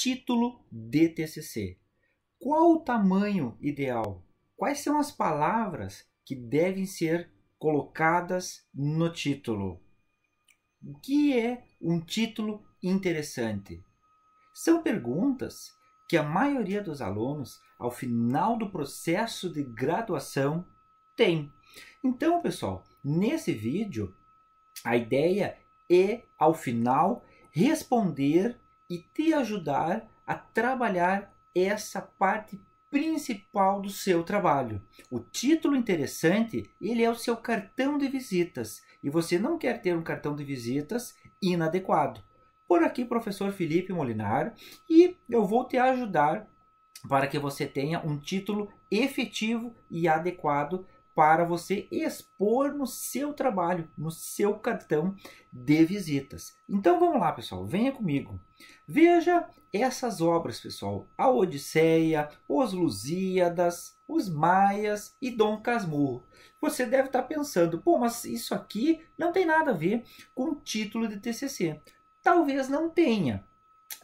título de TCC. Qual o tamanho ideal? Quais são as palavras que devem ser colocadas no título? O que é um título interessante? São perguntas que a maioria dos alunos, ao final do processo de graduação, tem. Então, pessoal, nesse vídeo, a ideia é, ao final, responder e te ajudar a trabalhar essa parte principal do seu trabalho. O título interessante, ele é o seu cartão de visitas e você não quer ter um cartão de visitas inadequado. Por aqui, professor Felipe Molinar, e eu vou te ajudar para que você tenha um título efetivo e adequado para você expor no seu trabalho, no seu cartão de visitas. Então vamos lá, pessoal, venha comigo. Veja essas obras, pessoal, a Odisseia, os Lusíadas, os Maias e Dom Casmurro. Você deve estar pensando, pô, mas isso aqui não tem nada a ver com o título de TCC. Talvez não tenha,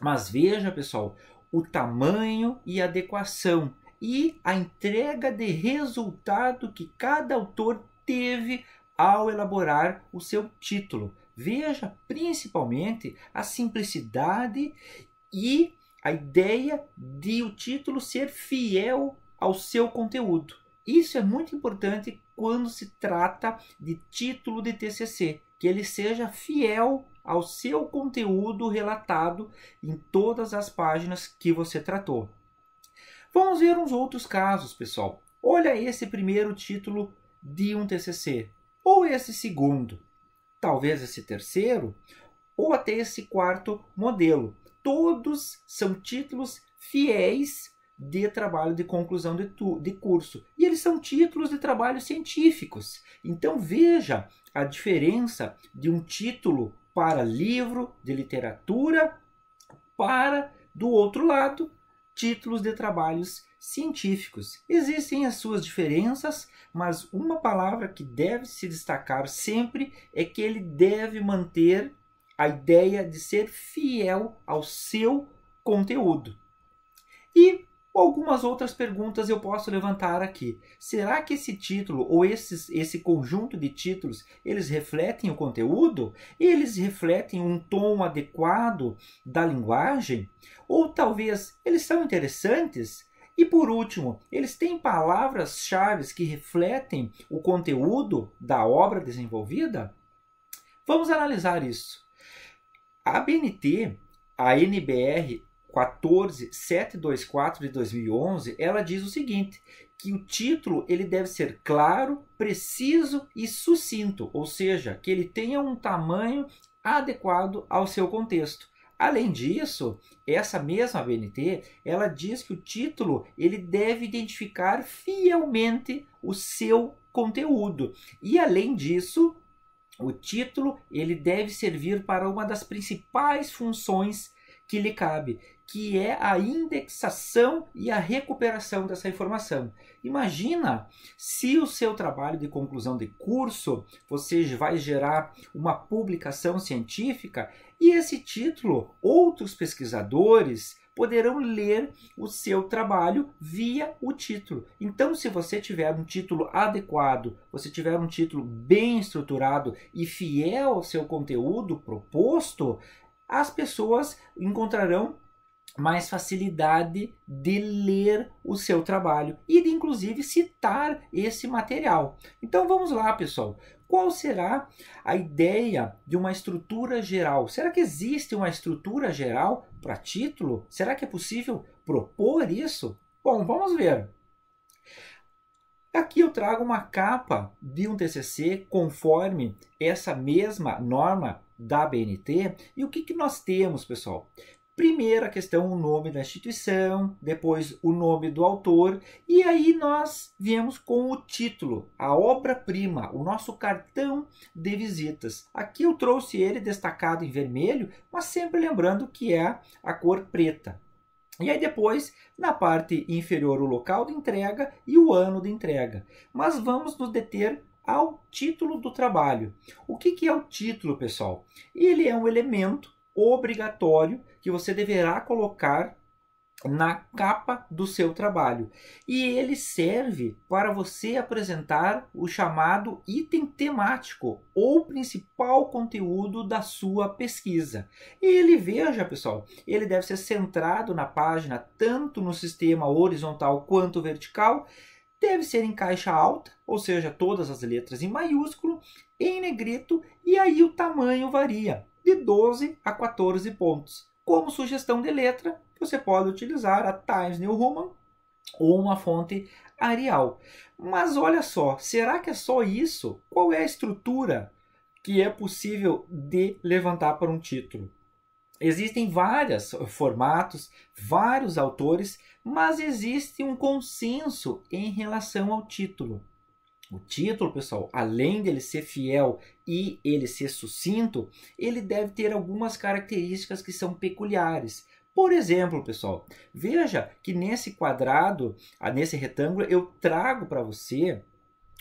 mas veja, pessoal, o tamanho e adequação e a entrega de resultado que cada autor teve ao elaborar o seu título. Veja principalmente a simplicidade e a ideia de o título ser fiel ao seu conteúdo. Isso é muito importante quando se trata de título de TCC, que ele seja fiel ao seu conteúdo relatado em todas as páginas que você tratou. Vamos ver uns outros casos, pessoal. Olha esse primeiro título de um TCC, ou esse segundo, talvez esse terceiro, ou até esse quarto modelo. Todos são títulos fiéis de trabalho de conclusão de curso. E eles são títulos de trabalhos científicos. Então veja a diferença de um título para livro de literatura para, do outro lado, títulos de trabalhos científicos. Existem as suas diferenças, mas uma palavra que deve se destacar sempre é que ele deve manter a ideia de ser fiel ao seu conteúdo. E algumas outras perguntas eu posso levantar aqui. Será que esse título ou esse conjunto de títulos, eles refletem o conteúdo? Eles refletem um tom adequado da linguagem? Ou talvez eles são interessantes? E por último, eles têm palavras-chave que refletem o conteúdo da obra desenvolvida? Vamos analisar isso. A ABNT, a NBR 14724 de 2011, ela diz o seguinte, que o título ele deve ser claro, preciso e sucinto, ou seja, que ele tenha um tamanho adequado ao seu contexto. Além disso, essa mesma ABNT, ela diz que o título ele deve identificar fielmente o seu conteúdo. E além disso, o título ele deve servir para uma das principais funções que lhe cabe, que é a indexação e a recuperação dessa informação. Imagina se o seu trabalho de conclusão de curso, você vai gerar uma publicação científica e esse título, outros pesquisadores poderão ler o seu trabalho via o título. Então, se você tiver um título adequado, você tiver um título bem estruturado e fiel ao seu conteúdo proposto, as pessoas encontrarão mais facilidade de ler o seu trabalho e de inclusive citar esse material. Então vamos lá, pessoal. Qual será a ideia de uma estrutura geral? Será que existe uma estrutura geral para título? Será que é possível propor isso? Bom, vamos ver. Aqui eu trago uma capa de um TCC conforme essa mesma norma da ABNT. E o que nós temos, pessoal? Primeiro a questão, o nome da instituição, depois o nome do autor, e aí nós viemos com o título, a obra-prima, o nosso cartão de visitas. Aqui eu trouxe ele destacado em vermelho, mas sempre lembrando que é a cor preta. E aí depois, na parte inferior, o local de entrega e o ano de entrega. Mas vamos nos deter ao título do trabalho. O que é o título, pessoal? Ele é um elemento obrigatório que você deverá colocar na capa do seu trabalho. E ele serve para você apresentar o chamado item temático ou principal conteúdo da sua pesquisa. E ele, veja pessoal, ele deve ser centrado na página tanto no sistema horizontal quanto vertical, deve ser em caixa alta, ou seja, todas as letras em maiúsculo, em negrito, e aí o tamanho varia de 12 a 14 pontos. Como sugestão de letra, você pode utilizar a Times New Roman ou uma fonte Arial. Mas olha só, será que é só isso? Qual é a estrutura que é possível de levantar para um título? Existem vários formatos, vários autores, mas existe um consenso em relação ao título. O título, pessoal, além dele ser fiel e ele ser sucinto, ele deve ter algumas características que são peculiares. Por exemplo, pessoal, veja que nesse quadrado, nesse retângulo, eu trago para você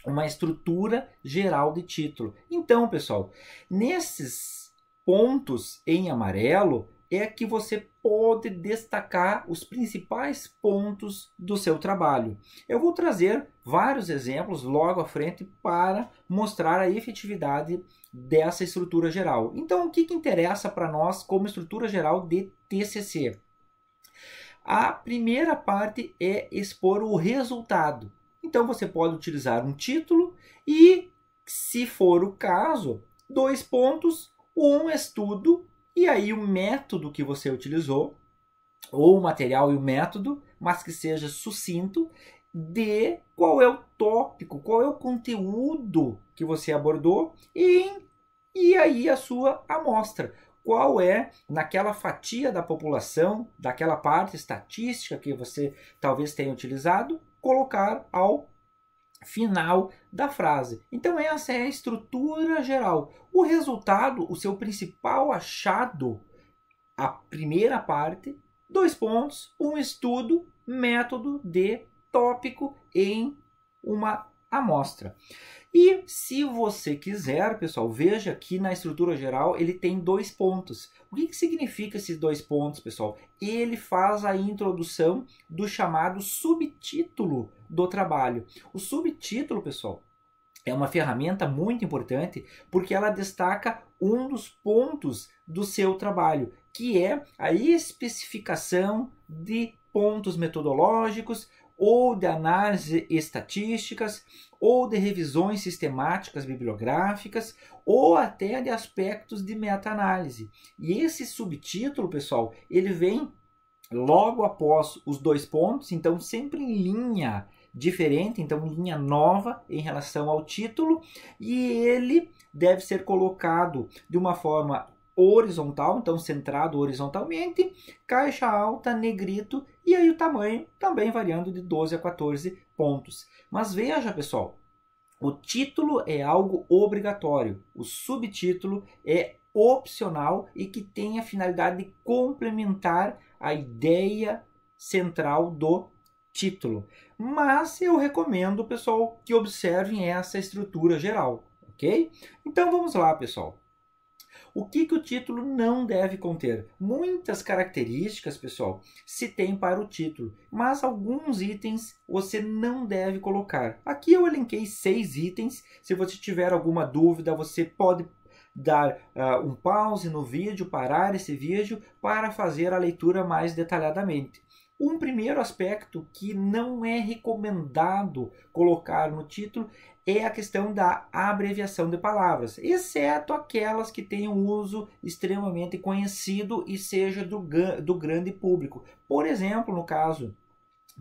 uma estrutura geral de título. Então, pessoal, nesses pontos em amarelo é que você pode destacar os principais pontos do seu trabalho. Eu vou trazer vários exemplos logo à frente para mostrar a efetividade dessa estrutura geral. Então, o que interessa para nós como estrutura geral de TCC? A primeira parte é expor o resultado. Então, você pode utilizar um título e, se for o caso, 2 pontos, um estudo, e aí o método que você utilizou, ou o material e o método, mas que seja sucinto, de qual é o tópico, qual é o conteúdo que você abordou e aí a sua amostra. Qual é, naquela fatia da população, daquela parte estatística que você talvez tenha utilizado, colocar ao final da frase. Então essa é a estrutura geral. O resultado, o seu principal achado, a primeira parte, 2 pontos, um estudo, método de tópico em uma amostra. E se você quiser, pessoal, veja que na estrutura geral ele tem 2 pontos. O que significa esses 2 pontos, pessoal? Ele faz a introdução do chamado subtítulo do trabalho. O subtítulo, pessoal, é uma ferramenta muito importante porque ela destaca um dos pontos do seu trabalho, que é a especificação de pontos metodológicos ou de análise estatísticas, ou de revisões sistemáticas bibliográficas, ou até de aspectos de meta-análise. E esse subtítulo, pessoal, ele vem logo após os 2 pontos, então sempre em linha diferente, então linha nova em relação ao título, e ele deve ser colocado de uma forma horizontal, então centrado horizontalmente, caixa alta, negrito, e aí o tamanho também variando de 12 a 14 pontos. Mas veja, pessoal, o título é algo obrigatório, o subtítulo é opcional e que tem a finalidade de complementar a ideia central do título. Mas eu recomendo, pessoal, que observem essa estrutura geral, ok? Então vamos lá, pessoal. O que o título não deve conter? Muitas características, pessoal, se tem para o título, mas alguns itens você não deve colocar. Aqui eu elenquei 6 itens. Se você tiver alguma dúvida, você pode dar um pause no vídeo, parar esse vídeo para fazer a leitura mais detalhadamente. Um primeiro aspecto que não é recomendado colocar no título é a questão da abreviação de palavras, exceto aquelas que tenham uso extremamente conhecido e seja do grande público. Por exemplo, no caso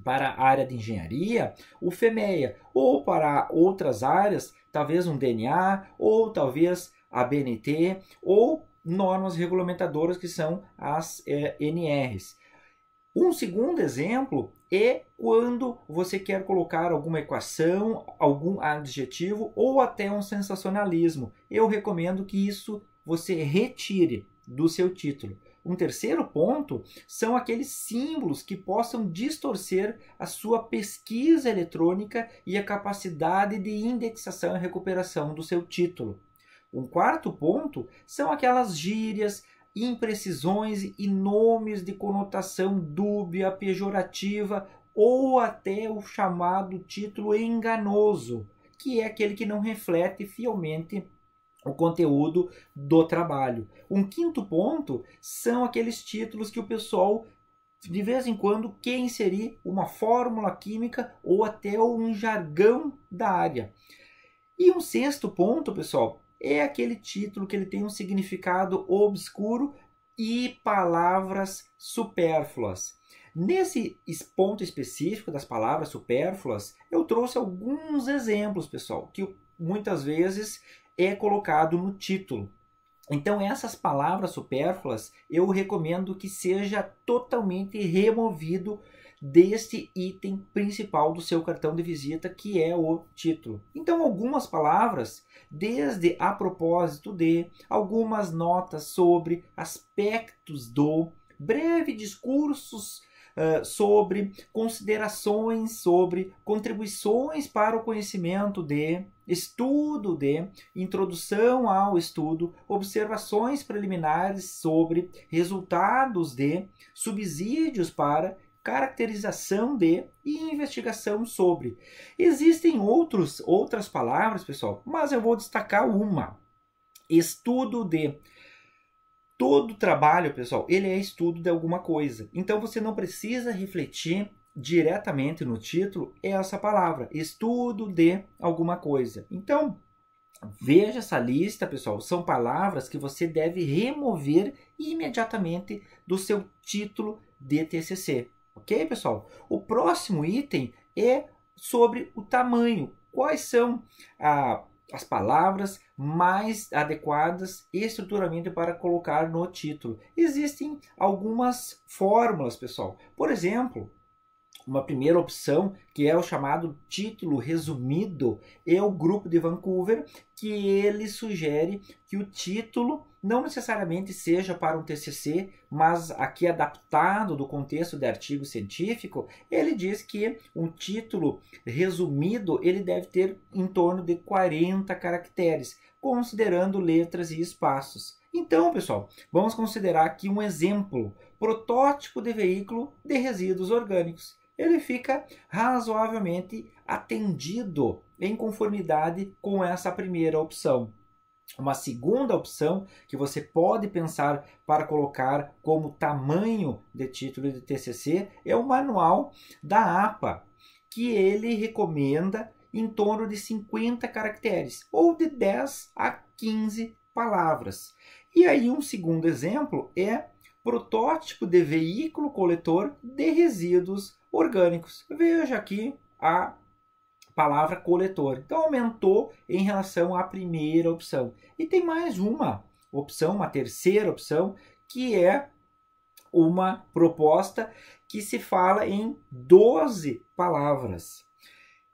para a área de engenharia, o FEMEA, ou para outras áreas, talvez um DNA, ou talvez a BNT, ou normas regulamentadoras que são as NRs. Um segundo exemplo é quando você quer colocar alguma equação, algum adjetivo ou até um sensacionalismo. Eu recomendo que isso você retire do seu título. Um terceiro ponto são aqueles símbolos que possam distorcer a sua pesquisa eletrônica e a capacidade de indexação e recuperação do seu título. Um quarto ponto são aquelas gírias, imprecisões e nomes de conotação dúbia, pejorativa ou até o chamado título enganoso, que é aquele que não reflete fielmente o conteúdo do trabalho. Um quinto ponto são aqueles títulos que o pessoal de vez em quando quer inserir uma fórmula química ou até um jargão da área. E um sexto ponto, pessoal, é aquele título que ele tem um significado obscuro e palavras supérfluas. Nesse ponto específico das palavras supérfluas, eu trouxe alguns exemplos, pessoal, que muitas vezes é colocado no título. Então, essas palavras supérfluas, eu recomendo que seja totalmente removido deste item principal do seu cartão de visita, que é o título. Então, algumas palavras, desde a propósito de, algumas notas sobre, aspectos do, breve discursos sobre, considerações sobre, contribuições para o conhecimento de, estudo de, introdução ao estudo, observações preliminares sobre, resultados de, subsídios para, caracterização de e investigação sobre. Existem outras palavras, pessoal, mas eu vou destacar uma. Estudo de. Todo trabalho, pessoal, ele é estudo de alguma coisa. Então você não precisa refletir diretamente no título essa palavra, estudo de alguma coisa. Então, veja essa lista, pessoal, são palavras que você deve remover imediatamente do seu título de TCC. Ok, pessoal? O próximo item é sobre o tamanho. Quais são as palavras mais adequadas estruturalmente para colocar no título? Existem algumas fórmulas, pessoal. Por exemplo, uma primeira opção, que é o chamado título resumido, é o grupo de Vancouver, que ele sugere que o título não necessariamente seja para um TCC, mas aqui adaptado do contexto de artigo científico, ele diz que um título resumido ele deve ter em torno de 40 caracteres, considerando letras e espaços. Então, pessoal, vamos considerar aqui um exemplo, protótipo de veículo de resíduos orgânicos. Ele fica razoavelmente atendido em conformidade com essa primeira opção. Uma segunda opção que você pode pensar para colocar como tamanho de título de TCC é o manual da APA, que ele recomenda em torno de 50 caracteres, ou de 10 a 15 palavras. E aí um segundo exemplo é protótipo de veículo coletor de resíduos orgânicos. Veja aqui a palavra coletor. Então aumentou em relação à primeira opção. E tem mais uma opção, uma terceira opção, que é uma proposta que se fala em 12 palavras.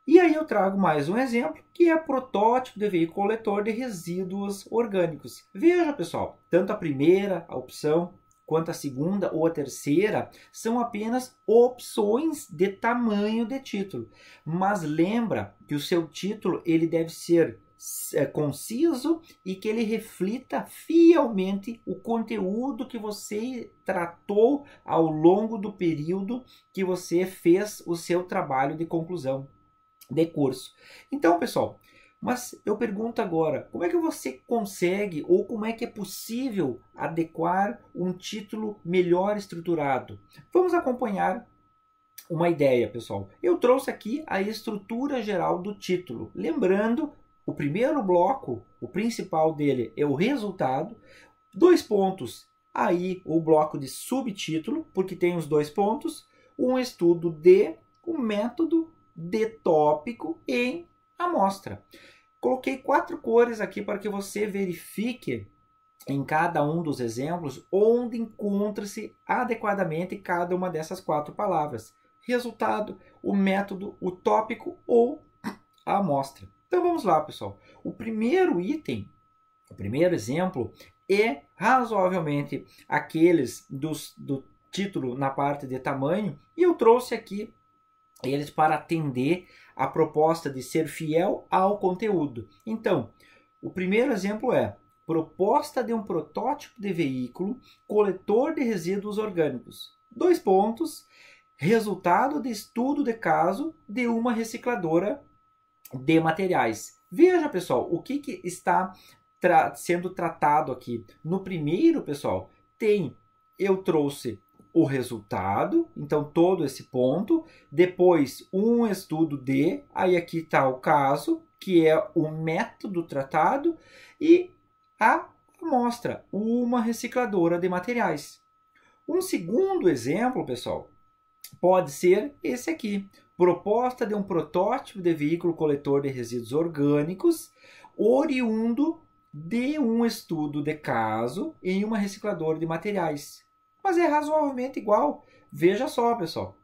E aí eu trago mais um exemplo, que é protótipo de veículo coletor de resíduos orgânicos. Veja, pessoal, tanto a primeira opção quanto a segunda ou a terceira são apenas opções de tamanho de título. Mas lembra que o seu título ele deve ser conciso e que ele reflita fielmente o conteúdo que você tratou ao longo do período que você fez o seu trabalho de conclusão de curso. Então, pessoal, mas eu pergunto agora, como é que você consegue ou como é que é possível adequar um título melhor estruturado? Vamos acompanhar uma ideia, pessoal. Eu trouxe aqui a estrutura geral do título. Lembrando, o primeiro bloco, o principal dele é o resultado. 2 pontos, aí o bloco de subtítulo, porque tem os 2 pontos. Um estudo de um método de tópico em amostra. Coloquei 4 cores aqui para que você verifique em cada um dos exemplos onde encontra-se adequadamente cada uma dessas 4 palavras. Resultado, o método, o tópico ou a amostra. Então vamos lá, pessoal. O primeiro item, o primeiro exemplo é razoavelmente aqueles do título na parte de tamanho e eu trouxe aqui eles para atender a proposta de ser fiel ao conteúdo. Então, o primeiro exemplo é proposta de um protótipo de veículo coletor de resíduos orgânicos. 2 pontos, resultado de estudo de caso de uma recicladora de materiais. Veja, pessoal, o que está sendo tratado aqui. No primeiro, pessoal, eu trouxe o resultado, então todo esse ponto, depois um estudo de, aí aqui está o caso, que é o método tratado, e a amostra, uma recicladora de materiais. Um segundo exemplo, pessoal, pode ser esse aqui. Proposta de um protótipo de veículo coletor de resíduos orgânicos, oriundo de um estudo de caso em uma recicladora de materiais. Mas é razoavelmente igual. Veja só, pessoal.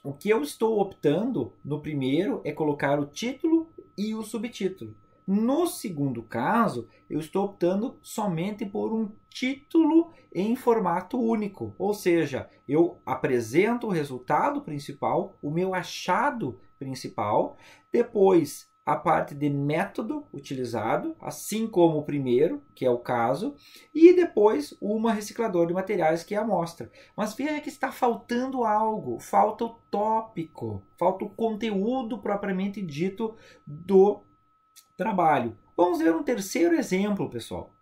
O que eu estou optando no primeiro é colocar o título e o subtítulo. No segundo caso, eu estou optando somente por um título em formato único, ou seja, eu apresento o resultado principal, o meu achado principal, depois a parte de método utilizado, assim como o primeiro, que é o caso, e depois uma recicladora de materiais, que é a amostra. Mas veja que está faltando algo, falta o tópico, falta o conteúdo propriamente dito do trabalho. Vamos ver um terceiro exemplo, pessoal.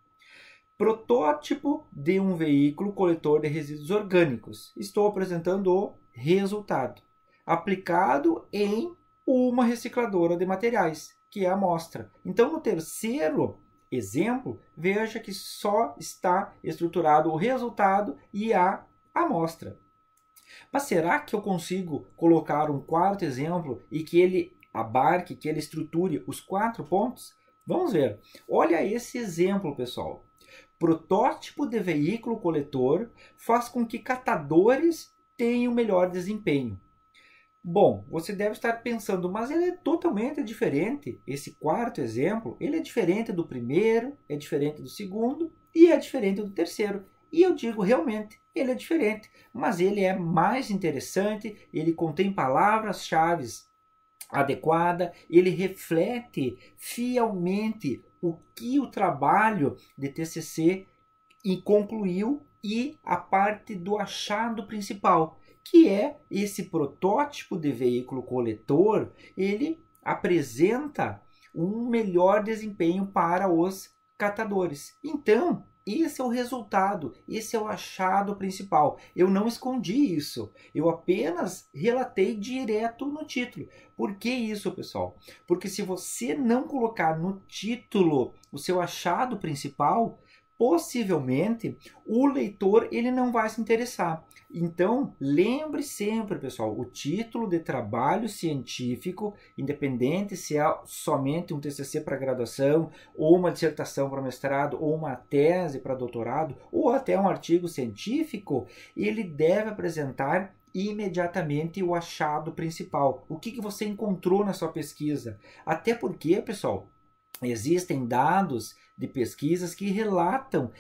Protótipo de um veículo coletor de resíduos orgânicos. Estou apresentando o resultado. Aplicado em uma recicladora de materiais, que é a amostra. Então, no terceiro exemplo, veja que só está estruturado o resultado e a amostra. Mas será que eu consigo colocar um quarto exemplo e que ele abarque, que ele estruture os 4 pontos? Vamos ver. Olha esse exemplo, pessoal. Protótipo de veículo coletor faz com que catadores tenham melhor desempenho. Bom, você deve estar pensando, mas ele é totalmente diferente. Esse quarto exemplo, ele é diferente do primeiro, é diferente do segundo e é diferente do terceiro. E eu digo, realmente, ele é diferente, mas ele é mais interessante, ele contém palavras-chave adequadas, ele reflete fielmente o que o trabalho de TCC concluiu e a parte do achado principal, que é esse protótipo de veículo coletor, ele apresenta um melhor desempenho para os catadores. Então, esse é o resultado, esse é o achado principal. Eu não escondi isso, eu apenas relatei direto no título. Por que isso, pessoal? Porque se você não colocar no título o seu achado principal, possivelmente o leitor ele não vai se interessar. Então, lembre sempre, pessoal, o título de trabalho científico, independente se é somente um TCC para graduação, ou uma dissertação para mestrado, ou uma tese para doutorado, ou até um artigo científico, ele deve apresentar imediatamente o achado principal. O que você encontrou na sua pesquisa? Até porque, pessoal, existem dados de pesquisas que relatam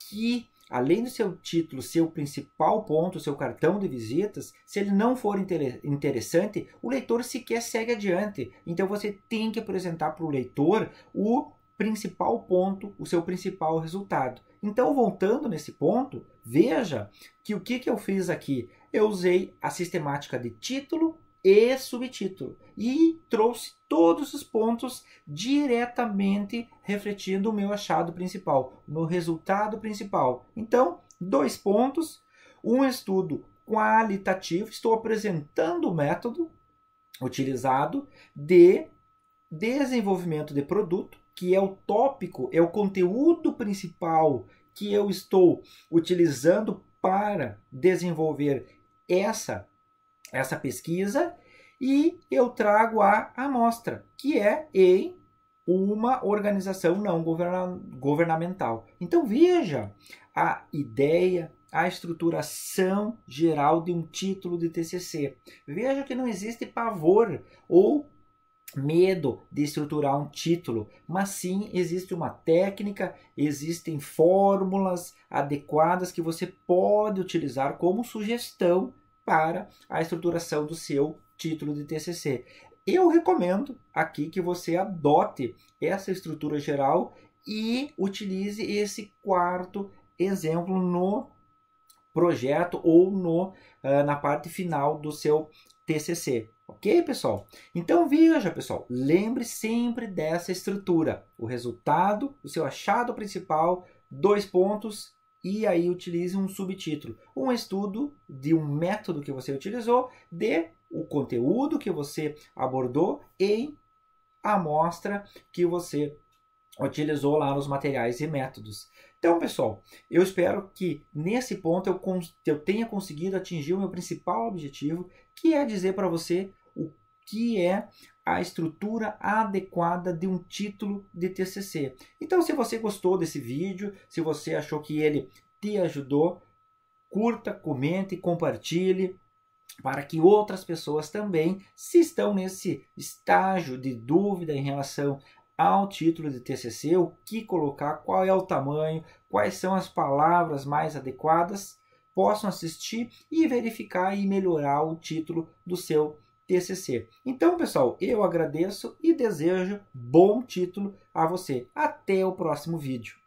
que, além do seu título ser o principal ponto, o seu cartão de visitas, se ele não for interessante, o leitor sequer segue adiante. Então você tem que apresentar para o leitor o principal ponto, o seu principal resultado. Então, voltando nesse ponto, veja que o que eu fiz aqui? Eu usei a sistemática de título e subtítulo e trouxe todos os pontos diretamente refletindo o meu achado principal, no resultado principal. Então, 2 pontos, um estudo qualitativo, estou apresentando o método utilizado de desenvolvimento de produto, que é o tópico, é o conteúdo principal que eu estou utilizando para desenvolver essa pesquisa, e eu trago a amostra, que é em uma organização não governamental. Então veja a ideia, a estruturação geral de um título de TCC. Veja que não existe pavor ou medo de estruturar um título, mas sim existe uma técnica, existem fórmulas adequadas que você pode utilizar como sugestão para a estruturação do seu título de TCC. Eu recomendo aqui que você adote essa estrutura geral e utilize esse quarto exemplo no projeto ou na parte final do seu TCC. Ok, pessoal? Então veja, pessoal, lembre sempre dessa estrutura. O resultado, o seu achado principal, 2 pontos, e aí utilize um subtítulo. Um estudo de um método que você utilizou, de o conteúdo que você abordou em amostra que você utilizou lá nos materiais e métodos. Então, pessoal, eu espero que nesse ponto eu tenha conseguido atingir o meu principal objetivo, que é dizer para você o que é a estrutura adequada de um título de TCC. Então, se você gostou desse vídeo, se você achou que ele te ajudou, curta, comente, compartilhe, para que outras pessoas também, se estão nesse estágio de dúvida em relação ao título de TCC, o que colocar, qual é o tamanho, quais são as palavras mais adequadas, possam assistir e verificar e melhorar o título do seu TCC. Então, pessoal, eu agradeço e desejo bom título a você. Até o próximo vídeo.